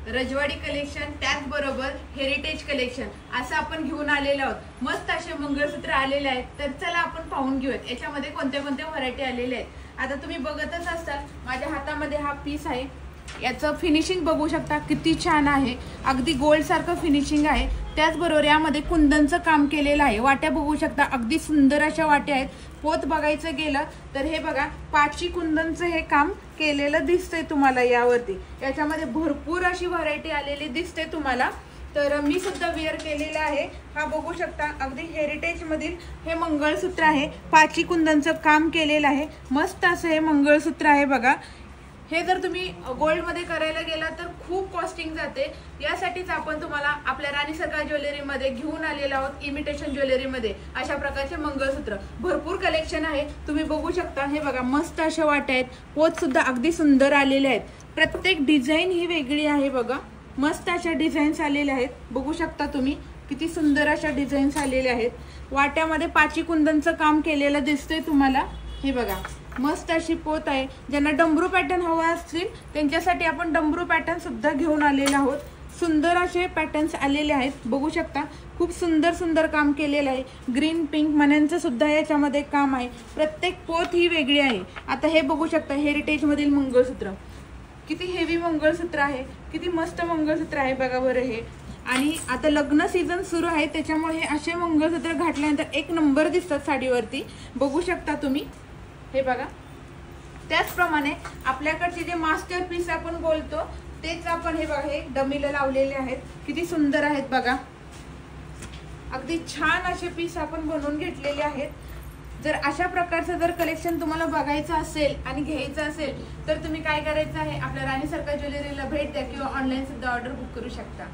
रजवाडी collection, त्याचबरोबर heritage collection असं आपण घेऊन आलेलो आहोत। मस्त असे मंगळसूत्र आलेले आहेत, तर चला आपण पाहून घेऊयात याच्यामध्ये कोणत्या कोणत्या व्हरायटी आलेल्या आहेत। आता तुम्ही बघतच असाल माझ्या हातामध्ये हा पीस आहे, याचं फिनिशिंग बघू शकता किती छान आहे, अगदी गोल्ड सारखं फिनिशिंग आहे। त्याचबरोबर यामध्ये कुंदनचं काम केलेलं आहे, वाट्या बघू शकता अगदी सुंदर अशा वाट्या आहेत। पोत बघायचं गेलं तर हे बघा पाची कुंदनचं हे काम केलेलं दिसतंय तुम्हाला यावरती। याच्यामध्ये भरपूर अशी व्हरायटी आलेली दिसते तुम्हाला, तर मी सुद्धा वेअर केलेला आहे। हा बघू शकता अगदी हेरिटेज मधील हे मंगळसूत्र आहे, पाची कुंदनचं काम केलेलं आहे, मस्त असं हे मंगळसूत्र आहे बघा। हे जर तुम्ही गोल्ड मध्ये करायला गेला तर खूप कॉस्टिंग जाते, यासाठीच आपण तुम्हाला आपल्या राणी सरकार ज्वेलरी मध्ये घेऊन आलेलो आहोत। इमिटेशन ज्वेलरी मध्ये अशा प्रकारचे मंगळसूत्र भरपूर कलेक्शन आहे, तुम्ही बघू शकता। हे बघा मस्त अशा वाट्या आहेत, पोत सुद्धा अगदी सुंदर आलेले आहेत, प्रत्येक डिझाईन ही वेगळी आहे बघा। मस्त अशा डिझाईन्स आलेल्या आहेत, बघू शकता तुम्ही किती सुंदर अशा डिझाईन्स आलेल्या आहेत। वाट्यामध्ये पाची कुंदनचं काम केलेलं दिसतंय तुम्हाला, हे बघा मस्त अशी पोत आहे। ज्यांना डमरू पॅटर्न हवा असतील त्यांच्यासाठी आपण डमरू पॅटर्न सुद्धा घेऊन आलेले आहोत। सुंदर असे पॅटर्न्स आलेले आहेत, बघू शकता खूप सुंदर सुंदर काम केलेलं आहे। ग्रीन पिंक मण्यांचं सुद्धा याच्यामध्ये काम आहे, प्रत्येक पोत ही वेगळी आहे। आता हे बघू शकता हेरिटेज मधील मंगळसूत्र, किती हेवी मंगळसूत्र आहे, किती मस्त मंगळसूत्र आहे बघा बरं हे। आणि आता लग्न सीझन सुरू आहे त्याच्यामुळे हे असे मंगळसूत्र घातल्यानंतर एक नंबर दिसतात साडीवरती, बघू शकता तुम्ही हे बघा। त्याचप्रमाणे आपल्याकडचे जे मास्टर पीस आपण बोलतो तेच आपण हे बघा हे डमीला लावलेले आहेत, किती सुंदर आहेत बघा। अगदी छान असे पीस आपण बनवून घेतलेले आहेत। जर अशा प्रकारचं जर कलेक्शन तुम्हाला बघायचं असेल आणि घ्यायचं असेल तर तुम्ही काय करायचं आहे, आपल्या राणी सरकार ज्वेलरीला भेट द्या किंवा ऑनलाईन सुद्धा ऑर्डर बुक करू शकता।